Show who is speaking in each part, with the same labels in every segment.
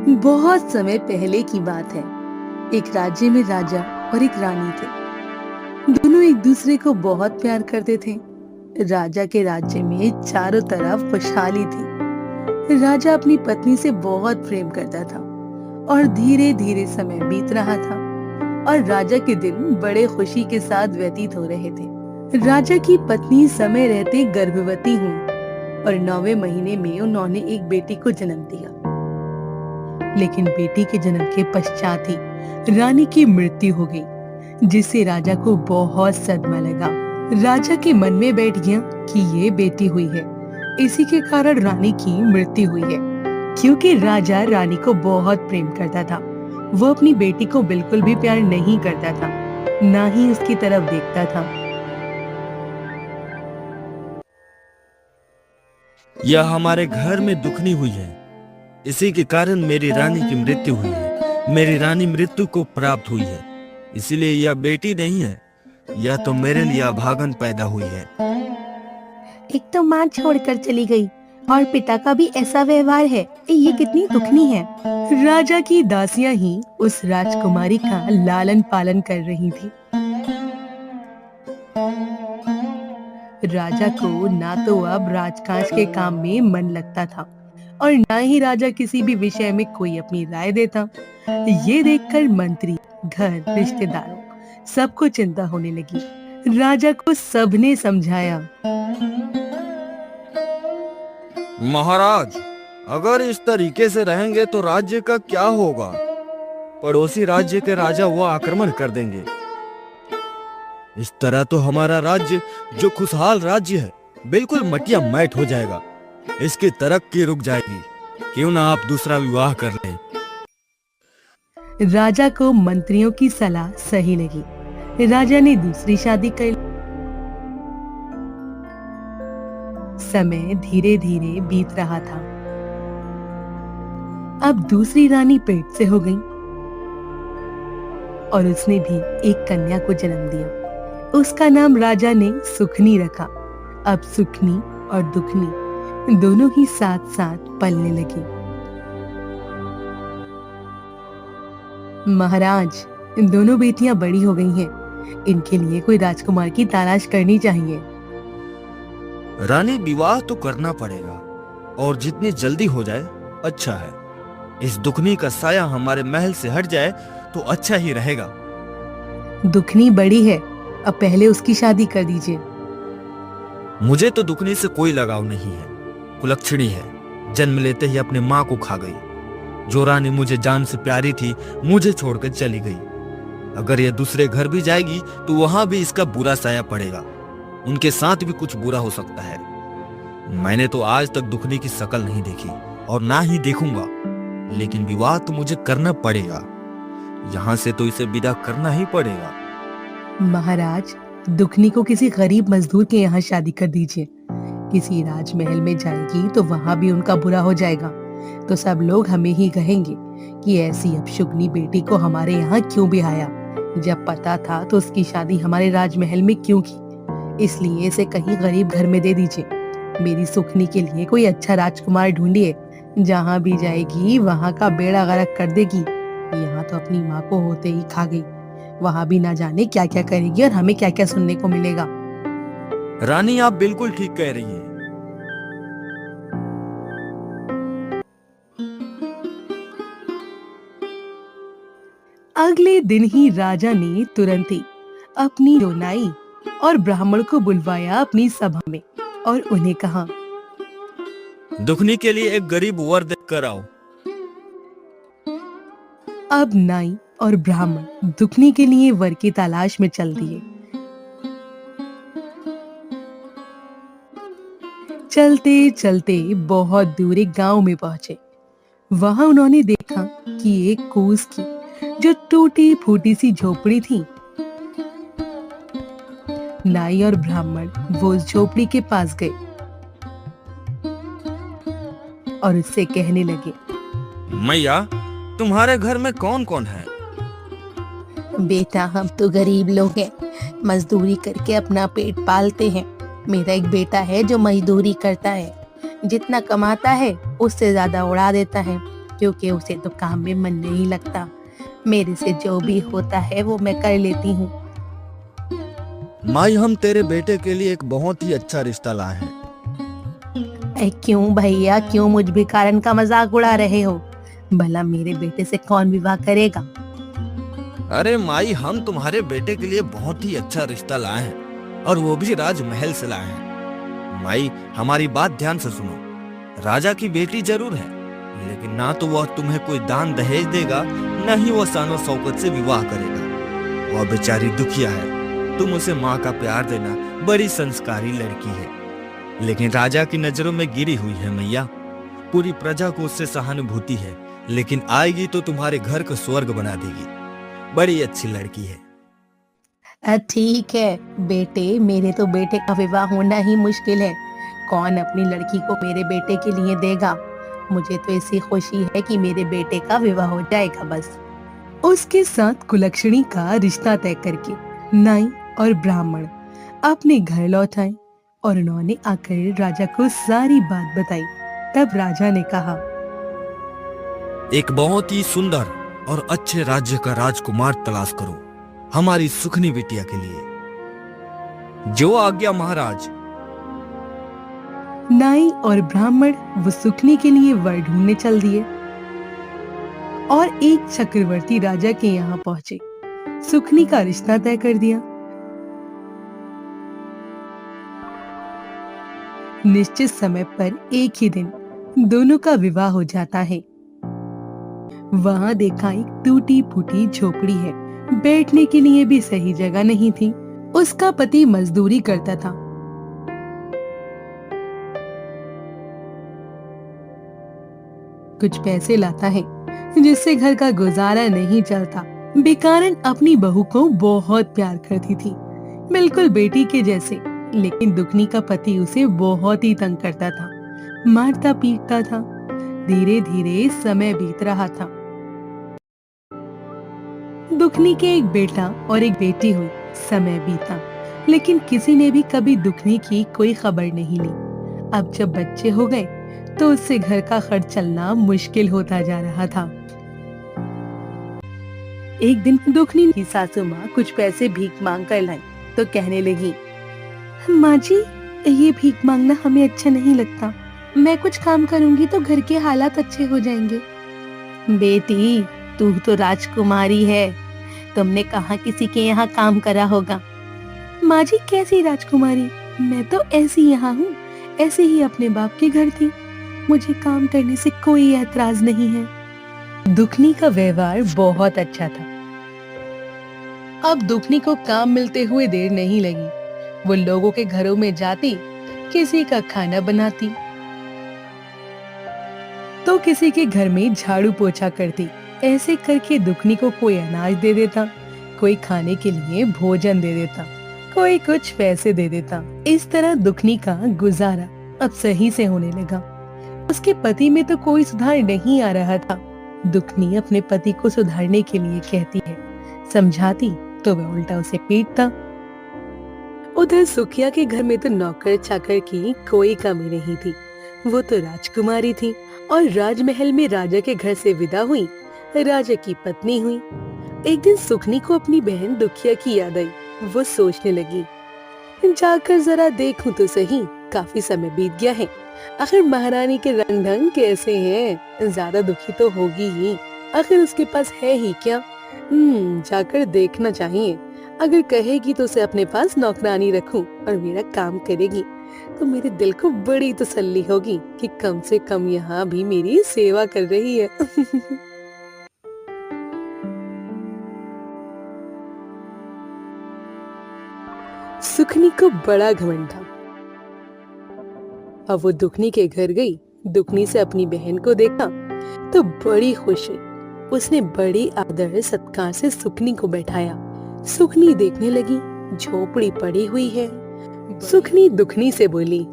Speaker 1: बहुत समय पहले की बात है। एक राज्य में राजा और एक रानी थे। दोनों एक दूसरे को बहुत प्यार करते थे। राजा के राज्य में चारों तरफ खुशहाली थी। राजा अपनी पत्नी से बहुत प्रेम करता था और धीरे धीरे समय बीत रहा था और राजा के दिन बड़े खुशी के साथ व्यतीत हो रहे थे। राजा की पत्नी समय रहते गर्भवती हुई और 9वें महीने में उन्होंने एक बेटी को जन्म दिया। लेकिन बेटी के जन्म के पश्चात ही रानी की मृत्यु हो गई, जिससे राजा को बहुत सदमा लगा। राजा के मन में बैठ गया कि ये बेटी हुई है, इसी के कारण रानी की मृत्यु हुई है। क्योंकि राजा रानी को बहुत प्रेम करता था, वो अपनी बेटी को बिल्कुल भी प्यार नहीं करता था, ना ही उसकी तरफ देखता था।
Speaker 2: यह हमारे घर में दुखनी हुई है, इसी के कारण मेरी रानी की मृत्यु हुई है। मेरी रानी मृत्यु को प्राप्त हुई है, इसलिए यह बेटी नहीं है, यह तो मेरे लिए अभागन पैदा हुई है।
Speaker 1: एक तो माँ छोड़कर चली गई और पिता का भी ऐसा व्यवहार है, ये कितनी दुखनी है। राजा की दासियां ही उस राजकुमारी का लालन पालन कर रही थी। राजा को ना तो अब राजकाज के काम में मन लगता था और ना ही राजा किसी भी विषय में कोई अपनी राय देता। ये देखकर मंत्री, घर, रिश्तेदारों सबको चिंता होने लगी। राजा को सबने समझाया।
Speaker 2: महाराज, अगर इस तरीके से रहेंगे तो राज्य का क्या होगा? पड़ोसी राज्य के राजा वो आक्रमण कर देंगे। इस तरह तो हमारा राज्य, जो खुशहाल राज्य है, बिल्कुल मटिया मैट हो जाएगा। इसकी तरक्की रुक जाएगी। क्यों ना आप दूसरा विवाह कर लें?
Speaker 1: राजा को मंत्रियों की सलाह सही लगी। राजा ने दूसरी शादी कर ली। समय धीरे धीरे बीत रहा था। अब दूसरी रानी पेट से हो गई और उसने भी एक कन्या को जन्म दिया। उसका नाम राजा ने सुखनी रखा। अब सुखनी और दुखनी दोनों ही साथ साथ पलने लगी। महाराज, दोनों बेटियां बड़ी हो गई हैं। इनके लिए कोई राजकुमार की तलाश करनी चाहिए।
Speaker 2: रानी, विवाह तो करना पड़ेगा और जितनी जल्दी हो जाए अच्छा है। इस दुखनी का साया हमारे महल से हट जाए तो अच्छा ही रहेगा।
Speaker 1: दुखनी बड़ी है, अब पहले उसकी शादी कर दीजिए।
Speaker 2: मुझे तो दुखनी से कोई लगाव नहीं है। कुलक्षणी है, जन्म लेते ही अपने माँ को खा गई। जो रानी मुझे जान से प्यारी थी, मुझे छोड़कर चली गई। अगर यह दूसरे घर भी जाएगी तो वहां भी इसका बुरा साया पड़ेगा। उनके साथ भी कुछ बुरा हो सकता है। मैंने तो आज तक दुखनी की शक्ल नहीं देखी और ना ही देखूंगा, लेकिन विवाह तो मुझे करना पड़ेगा। यहाँ से तो इसे विदा करना ही पड़ेगा।
Speaker 1: महाराज, दुखनी को किसी गरीब मजदूर के यहाँ शादी कर दीजिए। किसी राजमहल में जाएगी तो वहां भी उनका बुरा हो जाएगा, तो सब लोग हमें ही कहेंगे कि ऐसी अपशुगनी बेटी को हमारे यहाँ क्यों बिहाया। जब पता था तो उसकी शादी हमारे राजमहल में क्यों की। इसलिए इसे कहीं गरीब घर में दे दीजिए। मेरी सुखनी के लिए कोई अच्छा राजकुमार ढूंढिए। जहाँ भी जाएगी वहां का बेड़ा गर्क कर देगी। यहाँ तो अपनी माँ को होते ही खा गई, वहां भी ना जाने क्या क्या करेगी और हमें क्या क्या सुनने को मिलेगा।
Speaker 2: रानी, आप बिल्कुल ठीक कह रही हैं।
Speaker 1: अगले दिन ही राजा ने तुरंत ही अपनी रोनाई और ब्राह्मण को बुलवाया अपनी सभा में और उन्हें कहा,
Speaker 2: दुखनी के लिए एक गरीब वर देख कर आओ।
Speaker 1: अब नाई और ब्राह्मण दुखनी के लिए वर की तलाश में चल दिए। चलते चलते बहुत दूर एक गांव में पहुंचे। वहां उन्होंने देखा कि एक कूस की जो टूटी फूटी सी झोपड़ी थी। नाई और ब्राह्मण वो उस झोपड़ी के पास गए और उससे कहने लगे,
Speaker 2: मैया, तुम्हारे घर में कौन कौन है?
Speaker 3: बेटा, हम तो गरीब लोग हैं, मजदूरी करके अपना पेट पालते हैं। मेरा एक बेटा है जो मजदूरी करता है, जितना कमाता है उससे ज्यादा उड़ा देता है। क्योंकि उसे तो काम में मन नहीं लगता। मेरे से जो भी होता है वो मैं कर लेती हूँ।
Speaker 2: माई, हम तेरे बेटे के लिए एक बहुत ही अच्छा रिश्ता लाए हैं।
Speaker 3: क्यों भैया, क्यों मुझ भिखारन का मजाक उड़ा रहे हो? भला मेरे बेटे से कौन विवाह करेगा?
Speaker 2: अरे माई, हम तुम्हारे बेटे के लिए बहुत ही अच्छा रिश्ता लाए हैं, और वो भी राजमहल से लाए हैं। माई, हमारी बात ध्यान से सुनो। राजा की बेटी जरूर है, लेकिन ना तो वह तुम्हें कोई दान दहेज देगा, न ही वह शानो शौकत से विवाह करेगा। वह बेचारी दुखिया है। तुम उसे माँ का प्यार देना। बड़ी संस्कारी लड़की है, लेकिन राजा की नजरों में गिरी हुई है मैया। पूरी प्रजा को उससे सहानुभूति है, लेकिन आएगी तो तुम्हारे घर को स्वर्ग बना देगी। बड़ी अच्छी लड़की है।
Speaker 3: ठीक है बेटे, मेरे तो बेटे का विवाह होना ही मुश्किल है। कौन अपनी लड़की को मेरे बेटे के लिए देगा? मुझे तो ऐसी खुशी है कि मेरे बेटे का विवाह हो जाएगा बस।
Speaker 1: उसके साथ कुलक्षणी का रिश्ता तय करके नाई और ब्राह्मण अपने घर लौट आए और उन्होंने आकर राजा को सारी बात बताई। तब राजा ने कहा,
Speaker 2: एक बहुत ही सुंदर और अच्छे राज्य का राजकुमार तलाश करो हमारी सुखनी बिटिया के लिए। जो आज्ञा महाराज।
Speaker 1: नाई और ब्राह्मण वो सुखनी के लिए वर ढूंढने चल दिए और एक चक्रवर्ती राजा के यहाँ पहुंचे। सुखनी का रिश्ता तय कर दिया। निश्चित समय पर एक ही दिन दोनों का विवाह हो जाता है। वहां देखा एक टूटी फूटी झोपड़ी है, बैठने के लिए भी सही जगह नहीं थी। उसका पति मजदूरी करता था। कुछ पैसे लाता है जिससे घर का गुजारा नहीं चलता। बेकारन अपनी बहू को बहुत प्यार करती थी, बिल्कुल बेटी के जैसे। लेकिन दुखनी का पति उसे बहुत ही तंग करता था, मारता पीटता था। धीरे धीरे समय बीत रहा था। दुखनी के एक बेटा और एक बेटी हुई। समय बीता, लेकिन किसी ने भी कभी दुखनी की कोई खबर नहीं ली। अब जब बच्चे हो गए तो उससे घर का खर्च चलना मुश्किल होता जा रहा था। एक दिन दुखनी की सासू माँ कुछ पैसे भीख मांग कर लाई तो कहने लगी, माँ जी, ये भीख मांगना हमें अच्छा नहीं लगता। मैं कुछ काम करूंगी तो घर के हालात अच्छे हो जाएंगे।
Speaker 3: बेटी, तू तो राजकुमारी है, तुमने कहाँ किसी के यहाँ काम करा होगा?
Speaker 1: माँ जी, कैसी राजकुमारी? मैं तो ऐसी यहाँ हूँ, ऐसे ही अपने बाप के घर थी। मुझे काम करने से कोई ऐतराज नहीं है। दुखनी का व्यवहार बहुत अच्छा था। अब दुखनी को काम मिलते हुए देर नहीं लगी। वो लोगों के घरों में जाती, किसी का खाना बनाती तो किसी के घर में झाड़ू पोछा करती। ऐसे करके दुखनी को कोई अनाज दे देता, कोई खाने के लिए भोजन दे देता, कोई कुछ पैसे दे देता। इस तरह दुखनी का गुजारा अब सही से होने लगा। उसके पति में तो कोई सुधार नहीं आ रहा था। दुखनी अपने पति को सुधारने के लिए कहती है, समझाती तो वह उल्टा उसे पीटता। उधर सुखिया के घर में तो नौकर चाकर की कोई कमी नहीं थी। वो तो राजकुमारी थी और राजमहल में राजा के घर से विदा हुई राजा की पत्नी हुई। एक दिन सुखनी को अपनी बहन दुखिया की याद आई। वो सोचने लगी, जाकर जरा देखूं तो सही, काफी समय बीत गया है। आखिर महारानी के रंग ढंग कैसे हैं? ज्यादा दुखी तो होगी ही, आखिर उसके पास है ही क्या? जाकर देखना चाहिए। अगर कहेगी तो उसे अपने पास नौकरानी रखूं और मेरा काम करेगी तो मेरे दिल को बड़ी तसल्ली होगी कि कम से कम यहाँ भी मेरी सेवा कर रही है। सुखनी को बड़ा घमंड था। अब वो दुखनी के घर गई। दुखनी से अपनी बहन को देखा तो बड़ी खुश हुई। उसने बड़ी आदर सत्कार से सुखनी को बैठाया। सुखनी देखने लगी, झोपड़ी पड़ी हुई है। सुखनी दुखनी से बोली,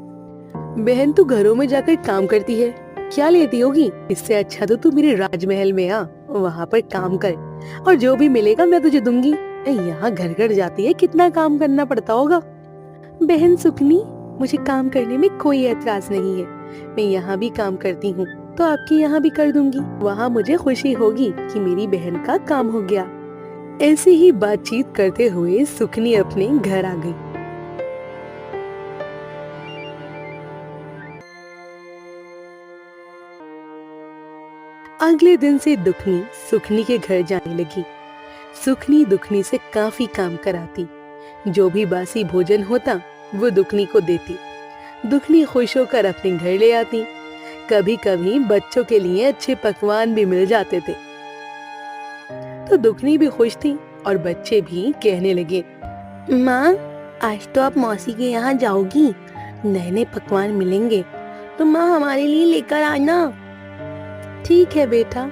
Speaker 1: बहन तू घरों में जाकर काम करती है, क्या लेती होगी? इससे अच्छा तो तू मेरे राजमहल में आ, वहाँ पर काम कर और जो भी मिलेगा मैं तुझे दूंगी। यहाँ घर घर जाती है, कितना काम करना पड़ता होगा। बहन सुखनी, मुझे काम करने में कोई ऐतराज नहीं है। मैं यहाँ भी काम करती हूँ, तो आपके यहाँ भी कर दूंगी। वहाँ मुझे खुशी होगी कि मेरी बहन का काम हो गया। ऐसे ही बातचीत करते हुए सुखनी अपने घर आ गई। अगले दिन से दुखनी सुखनी के घर जाने लगी। सुखनी दुखनी से काफी काम कराती। जो भी बासी भोजन होता वो दुखनी को देती। दुखनी खुश होकर अपने घर ले आती। कभी कभी बच्चों के लिए अच्छे पकवान भी मिल जाते थे तो दुखनी भी खुश थी और बच्चे भी कहने लगे, माँ आज तो आप मौसी के यहाँ जाओगी, नए नए पकवान मिलेंगे तो माँ हमारे लिए लेकर आना। ठीक है बेटा।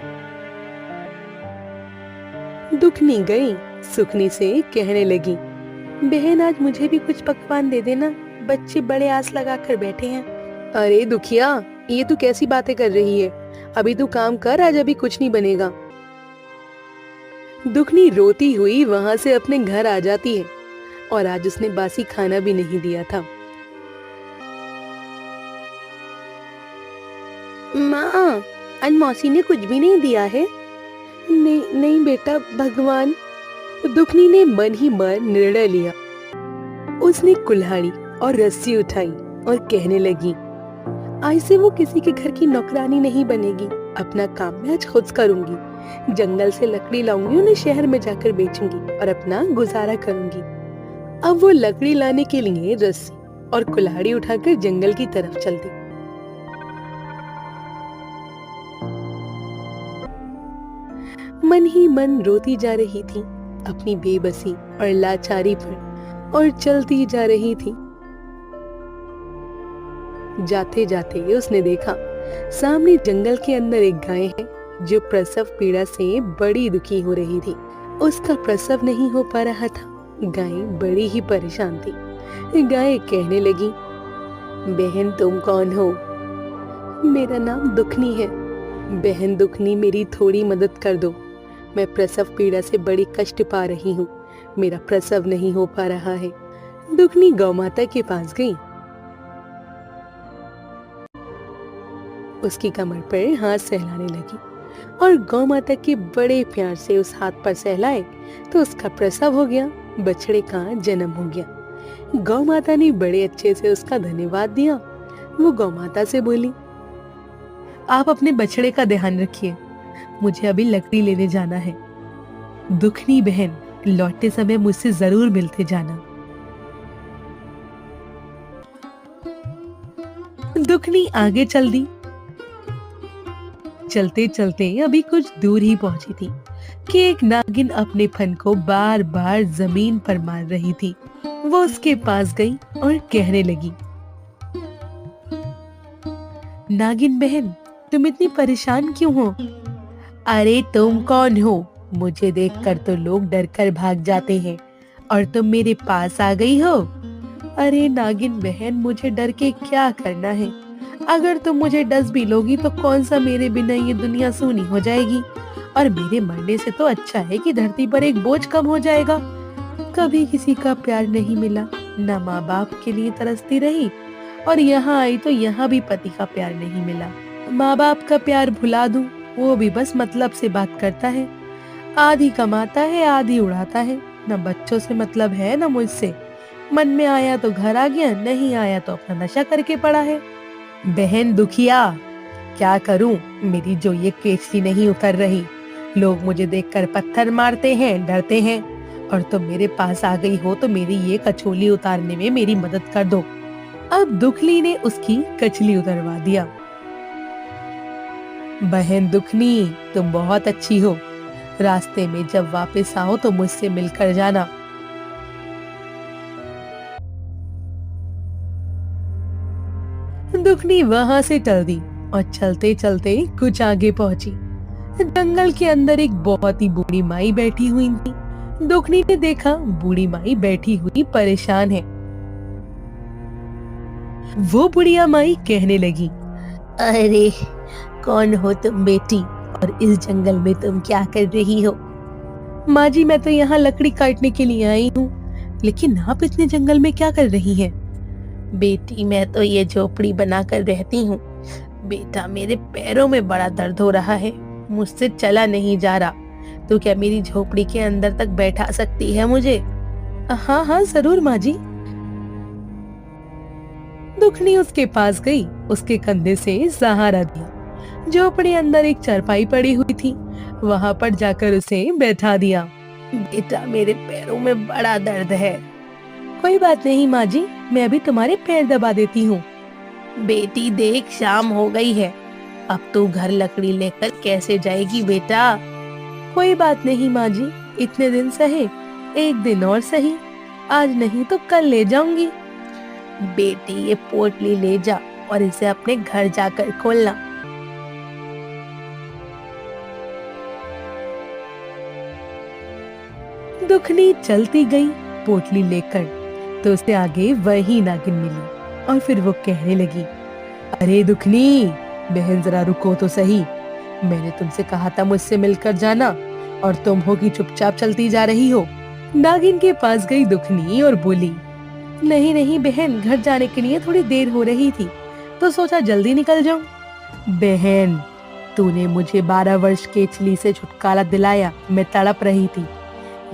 Speaker 1: दुखनी गई, सुखनी से कहने लगी, बहन आज मुझे भी कुछ पकवान दे देना, बच्चे बड़े आस लगा कर बैठे हैं। अरे दुखिया, ये तू कैसी बातें कर रही है? अभी तू काम कर, आज अभी कुछ नहीं बनेगा। दुखनी रोती हुई वहां से अपने घर आ जाती है और आज उसने बासी खाना भी नहीं दिया था। माँ आज मौसी ने कुछ भी नहीं दिया है। नहीं नहीं बेटा, भगवान। दुखनी ने मन ही मन निर्णय लिया। उसने कुल्हाड़ी और रस्सी उठाई और कहने लगी, आज से वो किसी के घर की नौकरानी नहीं बनेगी। अपना काम मैं आज खुद करूंगी। जंगल से लकड़ी लाऊंगी, उन्हें शहर में जाकर बेचूंगी और अपना गुजारा करूंगी। अब वो लकड़ी लाने के लिए रस्सी और कुल्हाड़ी उठाकर जंगल की तरफ चल दी। मन ही मन रोती जा रही थी अपनी बेबसी और लाचारी पर और चलती जा रही थी। जाते जाते उसने देखा सामने जंगल के अंदर एक गाय है जो प्रसव पीड़ा से बड़ी दुखी हो रही थी। उसका प्रसव नहीं हो पा रहा था। गाय बड़ी ही परेशान थी। गाय कहने लगी, बहन तुम कौन हो? मेरा नाम दुखनी है। बहन दुखनी, मेरी थोड़ी मदद कर दो। मैं प्रसव पीड़ा से बड़ी कष्ट पा रही हूँ। मेरा प्रसव नहीं हो पा रहा है। दुखनी गौ माता के पास गई। उसकी कमर पर हाथ सहलाने लगी और गौ माता के बड़े प्यार से उस हाथ पर सहलाए तो उसका प्रसव हो गया। बछड़े का जन्म हो गया। गौ माता ने बड़े अच्छे से उसका धन्यवाद दिया। वो गौ माता से बोली, आप अपने बछड़े का ध्यान रखिए, मुझे अभी लकड़ी लेने जाना है। दुखनी बहन, लौटते समय मुझसे जरूर मिलते जाना। दुखनी आगे चल दी। चलते चलते अभी कुछ दूर ही पहुंची थी कि एक नागिन अपने फन को बार बार जमीन पर मार रही थी। वो उसके पास गई और कहने लगी, नागिन बहन तुम इतनी परेशान क्यों हो? अरे तुम कौन हो? मुझे देखकर तो लोग डर कर भाग जाते हैं और तुम मेरे पास आ गई हो। अरे नागिन बहन, मुझे डर के क्या करना है? अगर तुम मुझे डस भी लोगी तो कौन सा मेरे बिना ये दुनिया सूनी हो जाएगी और मेरे मरने से तो अच्छा है कि धरती पर एक बोझ कम हो जाएगा। कभी किसी का प्यार नहीं मिला, न माँ बाप के लिए तरसती रही और यहाँ आई तो यहाँ भी पति का प्यार नहीं मिला। माँ बाप का प्यार भुला दूं, वो भी बस मतलब से बात करता है। आधी कमाता है, आधी उड़ाता है। न बच्चों से मतलब है न मुझसे। मन में आया तो घर आ गया, नहीं आया तो अपना नशा करके पड़ा है। बहन दुखिया, क्या करूं? मेरी जो ये केचली नहीं उतर रही। लोग मुझे देखकर पत्थर मारते हैं, डरते हैं और तुम मेरे पास आ गई हो तो मेरी ये कचौली उतारने में मेरी मदद कर दो। अब दुखली ने उसकी कचली उतरवा दिया। बहन दुखनी, तुम बहुत अच्छी हो। रास्ते में जब वापस आओ तो मुझसे मिलकर जाना। दुखनी वहां से टल दी और चलते चलते कुछ आगे पहुंची। जंगल के अंदर एक बहुत ही बूढ़ी माई बैठी हुई थी। दुखनी ने देखा बूढ़ी माई बैठी हुई परेशान है। वो बुढ़िया माई कहने लगी, अरे कौन हो तुम बेटी और इस जंगल में तुम क्या कर रही हो? माँ जी, मैं तो यहाँ लकड़ी काटने के लिए आई हूँ, लेकिन आप इतने जंगल में क्या कर रही हैं? बेटी, मैं तो ये झोपड़ी बनाकर रहती हूँ।
Speaker 3: बेटा मेरे पैरों में बड़ा दर्द हो रहा है, मुझसे चला नहीं जा रहा। तो क्या मेरी झोपड़ी के अंदर तक बैठा सकती है मुझे?
Speaker 1: हाँ हाँ जरूर माँ जी। दुखनी उसके पास गई, उसके कंधे से सहारा दिया। झोपड़ी अंदर एक चारपाई पड़ी हुई थी, वहां पर जाकर उसे बैठा दिया।
Speaker 3: बेटा मेरे पैरों में बड़ा दर्द है।
Speaker 1: कोई बात नहीं माँ जी, मैं अभी तुम्हारे पैर दबा देती हूँ।
Speaker 3: बेटी देख शाम हो गई है, अब तू घर लकड़ी लेकर कैसे जाएगी बेटा?
Speaker 1: कोई बात नहीं माँ जी, इतने दिन सहे, एक दिन और सही, आज नहीं तो कल ले जाऊंगी।
Speaker 3: बेटी ये पोटली ले जा और इसे अपने घर जाकर खोलना।
Speaker 1: दुखनी चलती गई पोटली लेकर, तो उससे आगे वही नागिन मिली और फिर वो कहने लगी, अरे दुखनी बहन जरा रुको तो सही, मैंने तुमसे कहा था मुझसे मिलकर जाना और तुम हो कि चुपचाप चलती जा रही हो। नागिन के पास गई दुखनी और बोली, नहीं नहीं बहन, घर जाने के लिए थोड़ी देर हो रही थी तो सोचा जल्दी निकल जाऊं। बहन तूने मुझे 12 वर्ष के चली से छुटकारा दिलाया, मैं तड़प रही थी।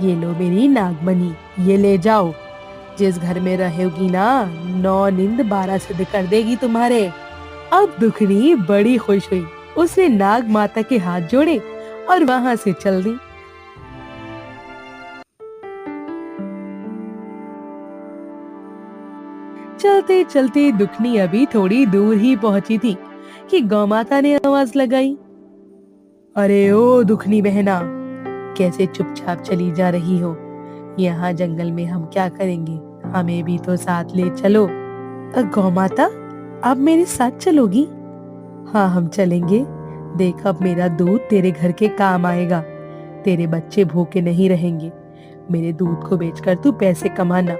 Speaker 1: ये लो मेरी नागमणि, ये ले जाओ, जिस घर में रहेगी ना 9 नींद 12 सिद्ध कर देगी तुम्हारे। अब दुखनी बड़ी खुश हुई, उसने नाग माता के हाथ जोड़े और वहां से चल दी। चलते चलते दुखनी अभी थोड़ी दूर ही पहुंची थी कि गौमाता ने आवाज लगाई, अरे ओ दुखनी बहना, कैसे चुपचाप चली जा रही हो? यहाँ जंगल में हम क्या करेंगे, हमें भी तो साथ ले चलो। गौमाता आप मेरे साथ चलोगी? हाँ हम चलेंगे, देख अब मेरा दूध तेरे घर के काम आएगा, तेरे बच्चे भूखे नहीं रहेंगे। मेरे दूध को बेचकर तू पैसे कमाना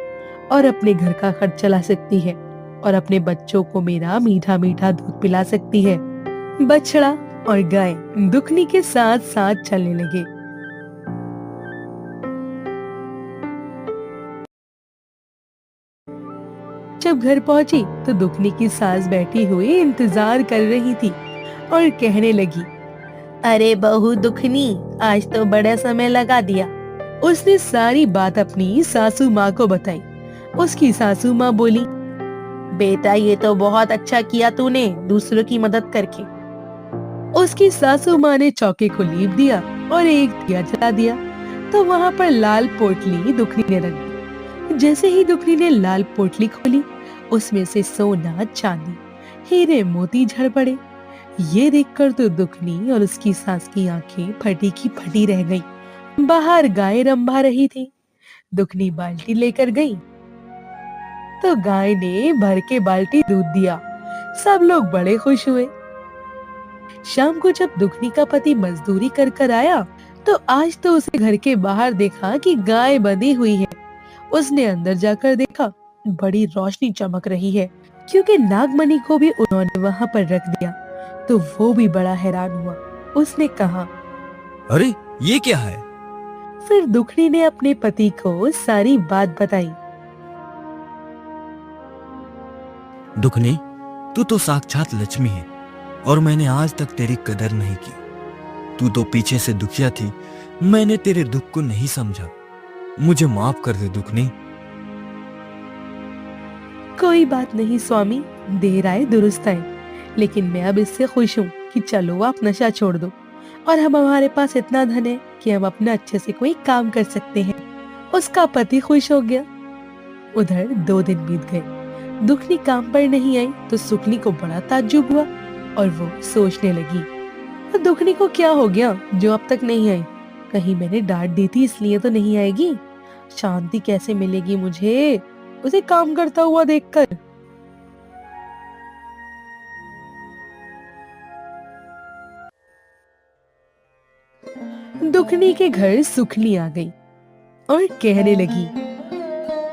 Speaker 1: और अपने घर का खर्च चला सकती है और अपने बच्चों को मेरा मीठा मीठा दूध पिला सकती है। बछड़ा और गाय दुखनी के साथ साथ चलने लगे। जब घर पहुंची तो दुखनी की सास बैठी हुई इंतजार कर रही थी और कहने लगी,
Speaker 3: अरे बहू दुखनी, आज तो बड़ा समय लगा दिया।
Speaker 1: उसने सारी बात अपनी सासू माँ को बताई। उसकी सासू माँ बोली,
Speaker 3: बेटा ये तो बहुत अच्छा किया तूने दूसरों की मदद करके।
Speaker 1: उसकी सासू माँ ने चौके को लीप दिया और एक दिया जला दिया, तो वहाँ पर लाल पोटली दुखनी ने रख दी। जैसे ही दुखनी ने लाल पोटली खोली, उसमें से सोना चांदी हीरे मोती झड़ पड़े। ये देखकर तो दुखनी और उसकी सास की आंखें फटी की फटी रह गईं। बाहर गाय रंभा रही थी। दुखनी बाल्टी लेकर गई तो गाय ने भर के बाल्टी दूध दिया। सब लोग बड़े खुश हुए। शाम को जब दुखनी का पति मजदूरी कर कर आया तो आज तो उसे घर के बाहर देखा कि गाय बंधी हुई है। उसने अंदर जाकर देखा, बड़ी रोशनी चमक रही है, क्योंकि नागमणि को भी उन्होंने वहां पर रख दिया। तो वो भी बड़ा हैरान हुआ। उसने कहा,
Speaker 2: अरे ये क्या है?
Speaker 1: फिर दुखनी ने अपने पति को सारी बात बताई।
Speaker 2: दुखनी, तू तो साक्षात लक्ष्मी है और मैंने आज तक तेरी कदर नहीं की। तू तो पीछे से दुखिया थी, मैंने तेरे दुख को नहीं समझा, मुझे माफ कर दे दुखनी।
Speaker 1: कोई बात नहीं स्वामी, देर आए दुरुस्त आए, लेकिन मैं अब इससे खुश हूँ कि चलो आप नशा छोड़ दो और हम हमारे पास इतना धन है कि हम अपना अच्छे से कोई काम कर सकते हैं। उसका पति खुश हो गया। उधर 2 दिन बीत गए। दुखनी काम पर नहीं आई तो सुखनी को बड़ा ताज्जुब हुआ और वो सोचने लगी, दुखनी को क्या हो गया जो अब तक नहीं आई? कहीं मैंने डांट दी थी इसलिए तो नहीं आएगी? शांति कैसे मिलेगी मुझे उसे काम करता हुआ देखकर? दुखनी के घर सुखनी आ गई और कहने लगी,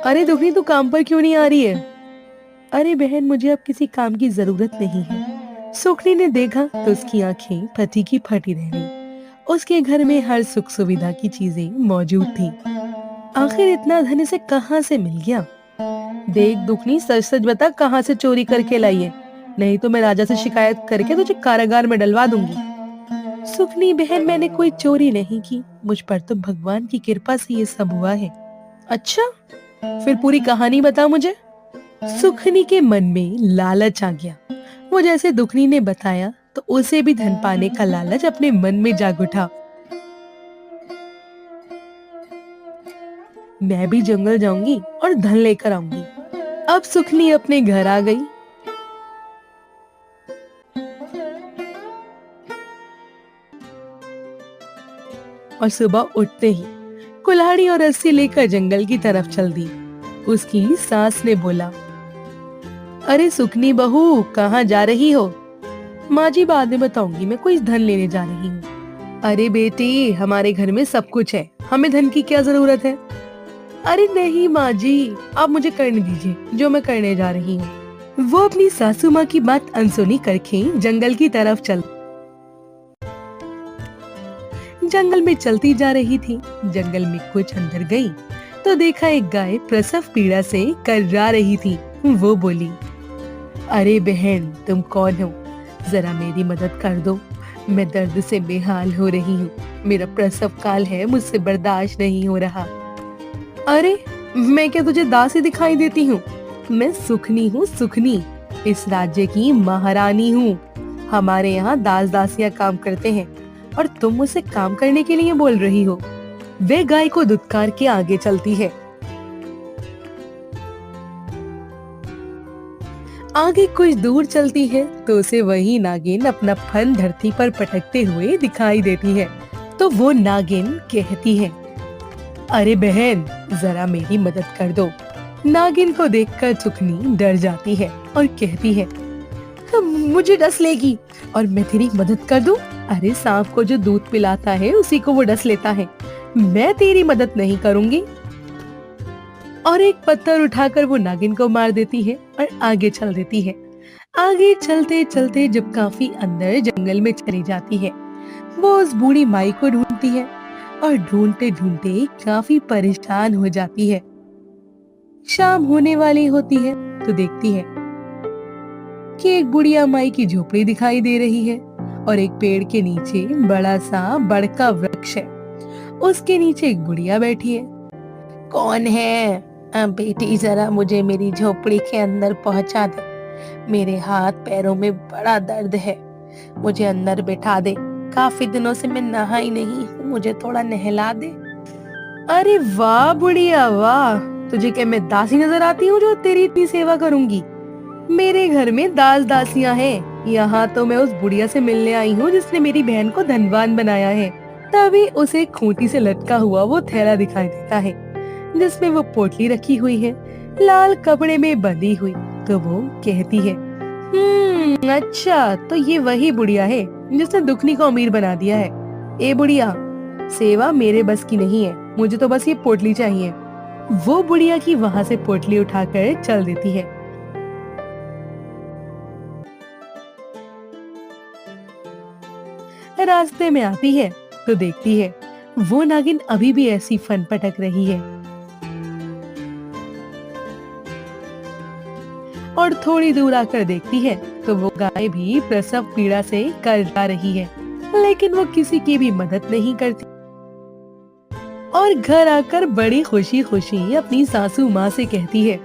Speaker 1: अरे दुखनी तू काम पर क्यों नहीं आ रही है? अरे बहन, मुझे अब किसी काम की जरूरत नहीं है। सुखनी ने देखा तो उसकी आंखें फटी की फटी रह गईं। उसके घर में हर सुख सुविधा की चीजें मौजूद थी। आखिर इतना धन इसे कहाँ से मिल गया? देख दुखनी, सच सच बता, कहाँ से चोरी करके लाई है?
Speaker 3: नहीं तो मैं राजा से शिकायत करके तुझे कारागार में डलवा दूंगी। सुखनी बहन, मैंने कोई चोरी नहीं की, मुझ पर तो भगवान की कृपा से ये सब हुआ है। अच्छा, फिर पूरी कहानी बता मुझे। सुखनी के मन में लालच आ गया। वो जैसे दुखनी ने बताया तो उसे भी धन पाने का लालच अपने मन में जाग उठा। मैं भी जंगल जाऊंगी और धन लेकर आऊंगी। अब सुखनी अपने घर आ गई। और सुबह उठते ही कुल्हाड़ी और रस्सी लेकर जंगल की तरफ चल दी। उसकी सास ने बोला, अरे सुखनी बहू, कहाँ जा रही हो? माँ जी, बाद में बताऊंगी, मैं कोई धन लेने जा रही हूँ। अरे बेटी, हमारे घर में सब कुछ है, हमें धन की क्या जरूरत है? अरे नहीं माँ जी, आप मुझे करने दीजिए जो मैं करने जा रही हूँ। वो अपनी सासू माँ की बात अनसुनी करके जंगल की तरफ जंगल में चलती जा रही थी। जंगल में कुछ अंदर गई तो देखा एक गाय प्रसव पीड़ा से कर्रा रही थी। वो बोली, अरे बहन, तुम कौन हो? जरा मेरी मदद कर दो, मैं दर्द से बेहाल हो रही हूँ। मेरा प्रसव काल है, मुझसे बर्दाश्त नहीं हो रहा। अरे मैं क्या तुझे दासी दिखाई देती हूँ? मैं सुखनी हूँ, सुखनी, इस राज्य की महारानी हूँ। हमारे यहाँ दास दासियाँ काम करते हैं और तुम मुझसे काम करने के लिए बोल रही हो। वे गाय को दुत्कार के आगे चलती है। आगे कुछ दूर चलती है तो उसे वही नागिन अपना फन धरती पर पटकते हुए दिखाई देती है। तो वो नागिन कहती है, अरे बहन, जरा मेरी मदद कर दो। नागिन को देखकर सुखनी डर जाती है और कहती है, मुझे डस लेगी और मैं तेरी मदद कर दूं? अरे सांप को जो दूध पिलाता है उसी को वो डस लेता है, मैं तेरी मदद नहीं करूंगी। और एक पत्थर उठाकर वो नागिन को मार देती है और आगे चल देती है। आगे चलते चलते जब काफी अंदर जंगल में चली जाती है, वो उस बूढ़ी माई को ढूंढती है और ढूंढते ढूंढते काफी परेशान हो जाती है। शाम होने वाली होती है तो देखती है कि एक बुढ़िया माई की झोपड़ी दिखाई दे रही है और एक पेड़ के नीचे बड़ा सा बड़का वृक्ष है। उसके नीचे एक बुढ़िया बैठी है। कौन है? बेटी, जरा मुझे मेरी झोपड़ी के अंदर पहुंचा दे। मेरे हाथ पैरों में बड़ा दर्द है, मुझे अंदर बिठा दे। काफी दिनों से मैं नहा ही नहीं हूँ, मुझे थोड़ा नहला दे। अरे वाह बुढ़िया वाह, तुझे क्या मैं दासी नजर आती हूँ जो तेरी इतनी सेवा करूंगी? मेरे घर में दास दासियां हैं। यहाँ तो मैं उस बुढ़िया से मिलने आई हूँ जिसने मेरी बहन को धनवान बनाया है। तभी उसे खूंटी से लटका हुआ वो थैला दिखाई देता है जिसमें वो पोटली रखी हुई है, लाल कपड़े में बंधी हुई। तो वो कहती है, अच्छा, तो ये वही बुढ़िया है जिसने दुखनी को अमीर बना दिया है। ए बुढ़िया, सेवा मेरे बस की नहीं है, मुझे तो बस ये पोटली चाहिए। वो बुढ़िया की वहाँ से पोटली उठाकर चल देती है। रास्ते में आती है तो देखती है वो नागिन अभी भी ऐसी फन पटक रही है और थोड़ी दूर आकर देखती है तो वो गाय भी प्रसव पीड़ा से कर्रा रही है, लेकिन वो किसी की भी मदद नहीं करती और घर आकर बड़ी खुशी खुशी अपनी सासू माँ से कहती है,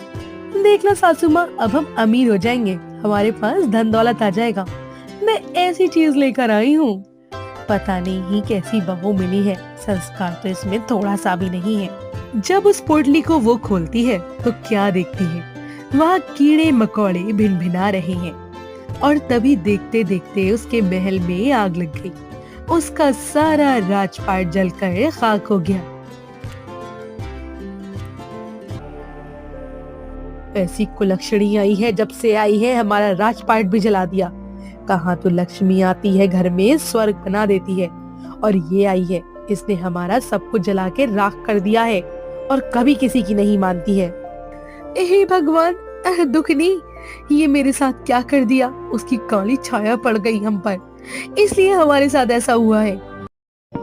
Speaker 3: देखना सासू माँ, अब हम अमीर हो जाएंगे, हमारे पास धन दौलत आ जाएगा। मैं ऐसी चीज लेकर आई हूँ, पता नहीं कैसी बहू मिली है, संस्कार तो इसमें थोड़ा सा भी नहीं है। जब उस पोटली को वो खोलती है तो क्या देखती है, वहाँ कीड़े मकोड़े भिनभिना रहे हैं और तभी देखते देखते उसके महल में आग लग गई। उसका सारा राजपाट जलकर खाक हो गया। ऐसी कुलक्षणी आई है, जब से आई है हमारा राजपाट भी जला दिया। कहाँ तो लक्ष्मी आती है, घर में स्वर्ग बना देती है, और ये आई है, इसने हमारा सब कुछ जला के राख कर दिया है और कभी किसी की नहीं मानती है। हे भगवान, दुखनी, ये मेरे साथ क्या कर दिया? उसकी काली छाया पड़ गई हम पर, इसलिए हमारे साथ ऐसा हुआ है।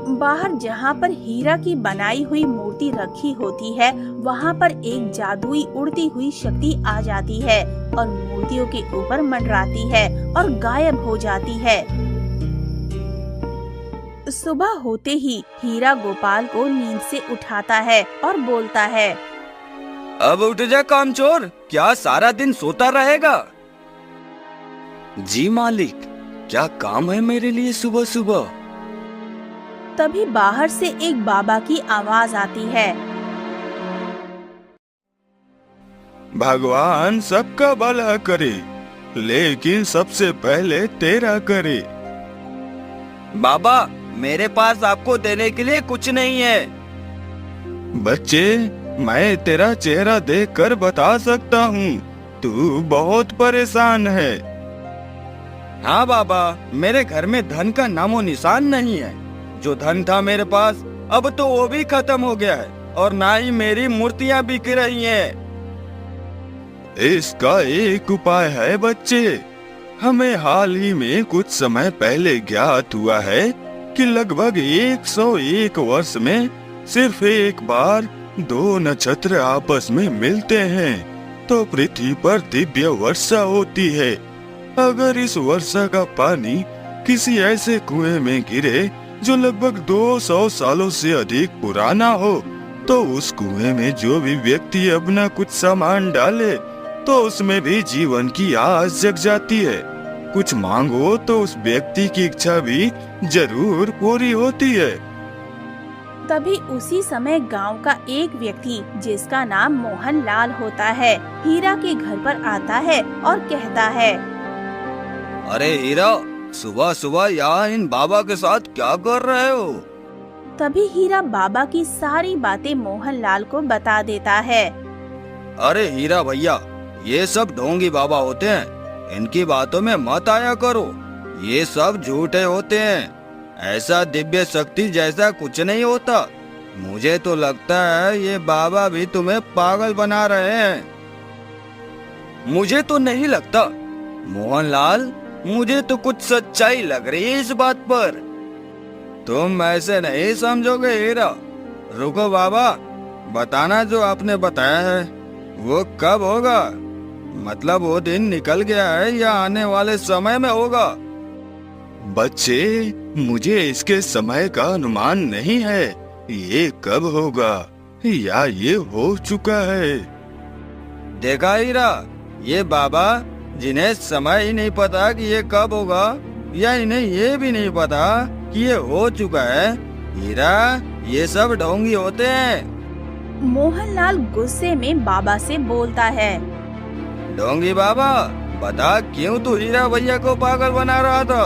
Speaker 4: बाहर जहाँ पर हीरा की बनाई हुई मूर्ति रखी होती है, वहाँ पर एक जादुई उड़ती हुई शक्ति आ जाती है और मूर्तियों के ऊपर मंडराती है और गायब हो जाती है। सुबह होते ही हीरा गोपाल को नींद से उठाता है और बोलता है,
Speaker 5: अब उठ जा कामचोर, क्या सारा दिन सोता रहेगा? जी मालिक, क्या काम है मेरे लिए सुबह सुबह?
Speaker 4: तभी बाहर से एक बाबा की आवाज आती है।
Speaker 6: भगवान सबका भला करे, लेकिन सबसे पहले तेरा करे।
Speaker 5: बाबा, मेरे पास आपको देने के लिए कुछ नहीं है।
Speaker 6: बच्चे, मैं तेरा चेहरा देखकर बता सकता हूँ, तू बहुत परेशान है।
Speaker 5: हाँ बाबा, मेरे घर में धन का नामो निशान नहीं है। जो धन था मेरे पास, अब तो वो भी खत्म हो गया है और ना ही मेरी मूर्तियाँ बिक रही हैं।
Speaker 6: इसका एक उपाय है बच्चे। हमें हाल ही में कुछ समय पहले ज्ञात हुआ है कि लगभग 101 वर्ष में सिर्फ एक बार 2 नक्षत्र आपस में मिलते हैं तो पृथ्वी पर दिव्य वर्षा होती है। अगर इस वर्षा का पानी किसी ऐसे कुएं में गिरे जो लगभग 200 सालों से अधिक पुराना हो, तो उस कुएं में जो भी व्यक्ति अपना कुछ सामान डाले तो उसमें भी जीवन की आस जग जाती है। कुछ मांगो तो उस व्यक्ति की इच्छा भी जरूर पूरी होती है।
Speaker 4: तभी उसी समय गांव का एक व्यक्ति, जिसका नाम मोहन लाल होता है, हीरा के घर पर आता है और कहता है,
Speaker 5: अरे हीरा, सुबह सुबह यहाँ इन बाबा के साथ क्या कर रहे हो?
Speaker 4: तभी हीरा बाबा की सारी बातें मोहन लाल को बता देता है।
Speaker 5: अरे हीरा भैया, ये सब ढोंगी बाबा होते हैं, इनकी बातों में मत आया करो। ये सब झूठे होते हैं। ऐसा दिव्य शक्ति जैसा कुछ नहीं होता। मुझे तो लगता है ये बाबा भी तुम्हें पागल बना रहे हैं। मुझे तो नहीं लगता मोहनलाल, मुझे तो कुछ सच्चाई लग रही है इस बात पर। तुम ऐसे नहीं समझोगे हीरा। रुको बाबा, बताना जो आपने बताया है वो कब होगा? मतलब वो दिन निकल गया है या आने वाले समय में होगा?
Speaker 6: बच्चे, मुझे इसके समय का अनुमान नहीं है, ये कब होगा या ये हो चुका है।
Speaker 5: देखा हीरा, ये बाबा जिन्हें समय ही नहीं पता कि ये कब होगा, या इन्हें ये भी नहीं पता कि ये हो चुका है। हीरा, ये सब ढोंगी होते हैं।
Speaker 4: मोहनलाल गुस्से में बाबा से बोलता है,
Speaker 5: ढोंगी बाबा, बता क्यों तू हीरा भैया को पागल बना रहा था?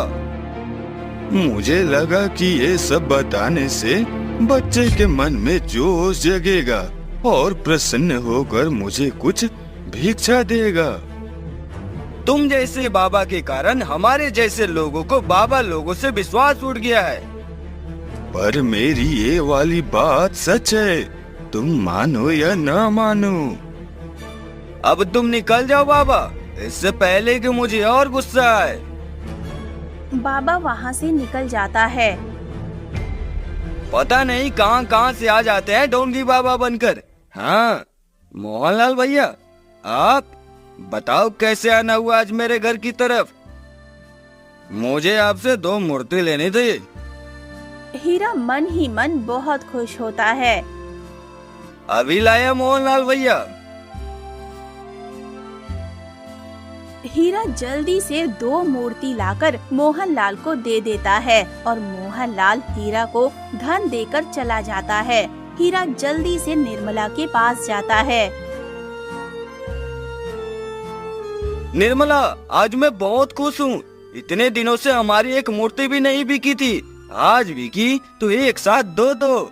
Speaker 6: मुझे लगा कि ये सब बताने से बच्चे के मन में जोश जगेगा और प्रसन्न होकर मुझे कुछ भिक्षा देगा।
Speaker 5: तुम जैसे बाबा के कारण हमारे जैसे लोगों को बाबा लोगों से विश्वास उठ गया है।
Speaker 6: पर मेरी ये वाली बात सच है, तुम मानो या ना मानो।
Speaker 5: अब तुम निकल जाओ बाबा, इससे पहले कि मुझे और गुस्सा आए।
Speaker 4: बाबा वहाँ से निकल जाता है।
Speaker 5: पता नहीं कहाँ कहाँ से आ जाते हैं ढोंगी बाबा बनकर। हाँ मोहनलाल भैया, आप बताओ कैसे आना हुआ आज मेरे घर की तरफ? मुझे आपसे 2 मूर्ति लेनी थी।
Speaker 4: हीरा मन ही मन बहुत खुश होता है।
Speaker 5: अभी लाया मोहनलाल भैया।
Speaker 4: हीरा जल्दी से 2 मूर्ति लाकर मोहनलाल को दे देता है और मोहनलाल हीरा को धन देकर चला जाता है। हीरा जल्दी से निर्मला के पास जाता है।
Speaker 5: निर्मला, आज मैं बहुत खुश हूँ। इतने दिनों से हमारी एक मूर्ति भी नहीं बिकी थी, आज बिकी तो एक साथ 2-2।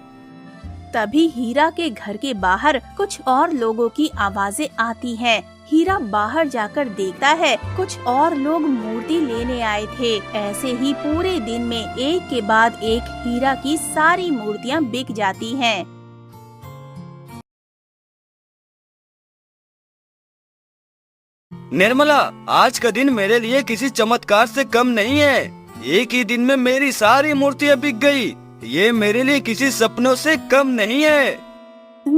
Speaker 4: तभी हीरा के घर के बाहर कुछ और लोगों की आवाजें आती हैं। हीरा बाहर जाकर देखता है कुछ और लोग मूर्ति लेने आए थे। ऐसे ही पूरे दिन में एक के बाद एक हीरा की सारी मूर्तियां बिक जाती हैं।
Speaker 5: निर्मला, आज का दिन मेरे लिए किसी चमत्कार से कम नहीं है। एक ही दिन में मेरी सारी मूर्तियां बिक गई। ये मेरे लिए किसी सपनों से कम नहीं है।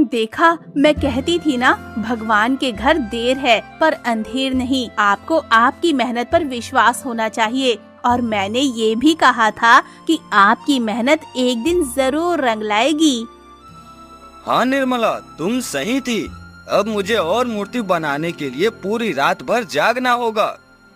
Speaker 4: देखा, मैं कहती थी ना, भगवान के घर देर है पर अंधेर नहीं। आपको आपकी मेहनत पर विश्वास होना चाहिए। और मैंने ये भी कहा था कि आपकी मेहनत एक दिन जरूर रंग लाएगी।
Speaker 5: हाँ निर्मला, तुम सही थी। अब मुझे और मूर्ति बनाने के लिए पूरी रात भर जागना होगा,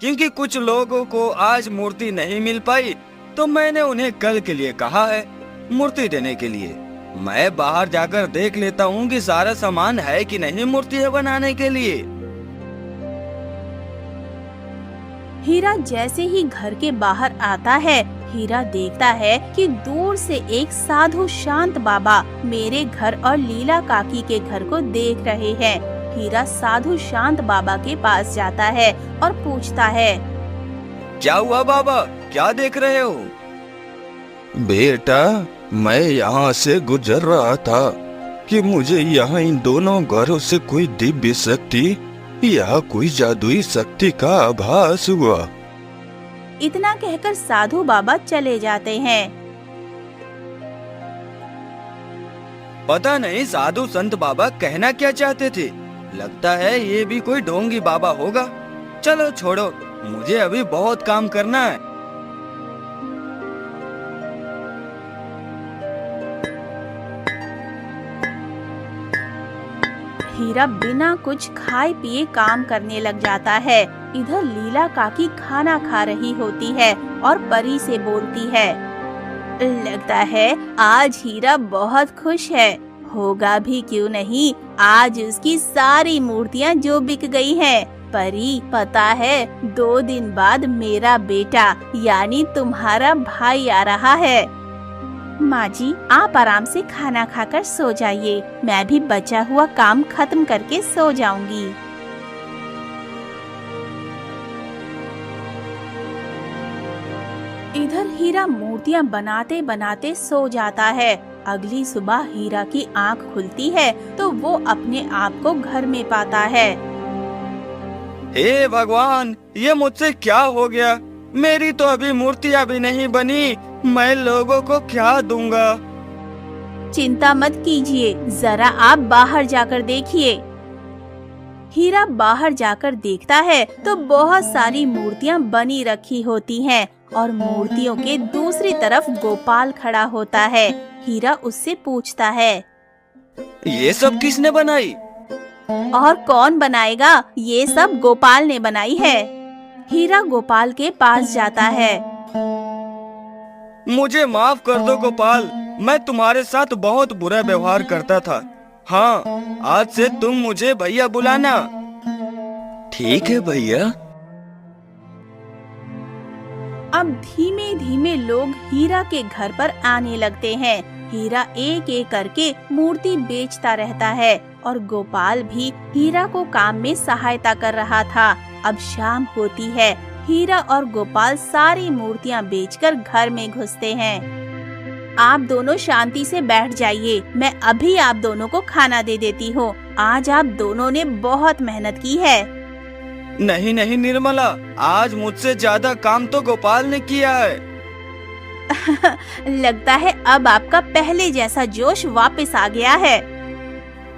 Speaker 5: क्योंकि कुछ लोगों को आज मूर्ति नहीं मिल पाई, तो मैंने उन्हें कल के लिए कहा है मूर्ति देने के लिए। मैं बाहर जाकर देख लेता हूँ कि सारा सामान है कि नहीं मूर्तियाँ बनाने के लिए।
Speaker 4: हीरा जैसे ही घर के बाहर आता है, हीरा देखता है कि दूर से एक साधु शांत बाबा मेरे घर और लीला काकी के घर को देख रहे हैं। हीरा साधु शांत बाबा के पास जाता है और पूछता है,
Speaker 5: क्या हुआ बाबा, क्या देख रहे हो?
Speaker 6: बेटा, मैं यहाँ से गुजर रहा था कि मुझे यहाँ इन दोनों घरों से कोई दिव्य शक्ति या कोई जादुई शक्ति का आभास हुआ।
Speaker 4: इतना कहकर साधु बाबा चले जाते हैं।
Speaker 5: पता नहीं साधु संत बाबा कहना क्या चाहते थे। लगता है ये भी कोई ढोंगी बाबा होगा। चलो छोड़ो, मुझे अभी बहुत काम करना है।
Speaker 4: हीरा बिना कुछ खाए पिए काम करने लग जाता है। इधर लीला काकी खाना खा रही होती है और परी से बोलती है, लगता है आज हीरा बहुत खुश है। होगा भी क्यों नहीं, आज उसकी सारी मूर्तियाँ जो बिक गई हैं। परी, पता है 2 दिन बाद मेरा बेटा यानी तुम्हारा भाई आ रहा है। माँ जी, आप आराम से खाना खाकर सो जाइए। मैं भी बचा हुआ काम खत्म करके सो जाऊंगी। इधर हीरा मूर्तियाँ बनाते बनाते सो जाता है। अगली सुबह हीरा की आंख खुलती है तो वो अपने आप को घर में पाता है।
Speaker 5: हे भगवान, ये मुझसे क्या हो गया? मेरी तो अभी मूर्तियाँ भी नहीं बनी। मैं लोगों को क्या दूंगा?
Speaker 4: चिंता मत कीजिए, जरा आप बाहर जाकर देखिए। हीरा बाहर जाकर देखता है तो बहुत सारी मूर्तियाँ बनी रखी होती हैं और मूर्तियों के दूसरी तरफ गोपाल खड़ा होता है। हीरा उससे पूछता है,
Speaker 5: ये सब किसने बनाई?
Speaker 4: और कौन बनाएगा? ये सब गोपाल ने बनाई है। हीरा गोपाल के पास जाता है।
Speaker 5: मुझे माफ कर दो गोपाल, मैं तुम्हारे साथ बहुत बुरा व्यवहार करता था। हाँ, आज से तुम मुझे भैया बुलाना। ठीक है भैया।
Speaker 4: अब धीमे धीमे लोग हीरा के घर पर आने लगते हैं। हीरा एक एक करके मूर्ति बेचता रहता है और गोपाल भी हीरा को काम में सहायता कर रहा था। अब शाम होती है। हीरा और गोपाल सारी मूर्तियाँ बेचकर घर में घुसते हैं। आप दोनों शांति से बैठ जाइए, मैं अभी आप दोनों को खाना दे देती हूँ। आज आप दोनों ने बहुत मेहनत की है।
Speaker 5: नहीं नहीं निर्मला, आज मुझसे ज्यादा काम तो गोपाल ने किया है।
Speaker 4: लगता है अब आपका पहले जैसा जोश वापस आ गया है।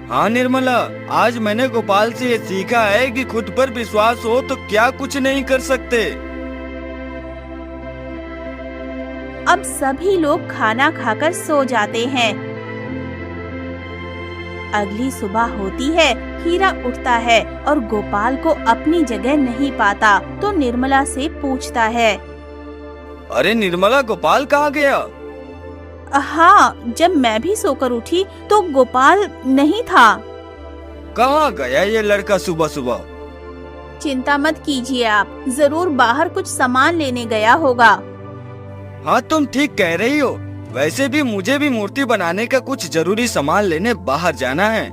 Speaker 5: हाँ निर्मला, आज मैंने गोपाल से ये सीखा है कि खुद पर विश्वास हो तो क्या कुछ नहीं कर सकते।
Speaker 4: अब सभी लोग खाना खाकर सो जाते हैं। अगली सुबह होती है। हीरा उठता है और गोपाल को अपनी जगह नहीं पाता तो निर्मला से पूछता है,
Speaker 5: अरे निर्मला, गोपाल कहाँ गया?
Speaker 4: हाँ, जब मैं भी सोकर उठी तो गोपाल नहीं था।
Speaker 5: कहाँ गया ये लड़का सुबह सुबह?
Speaker 4: चिंता मत कीजिए आप, जरूर बाहर कुछ सामान लेने गया होगा।
Speaker 5: हाँ, तुम ठीक कह रही हो। वैसे भी मुझे भी मूर्ति बनाने का कुछ जरूरी सामान लेने बाहर जाना है।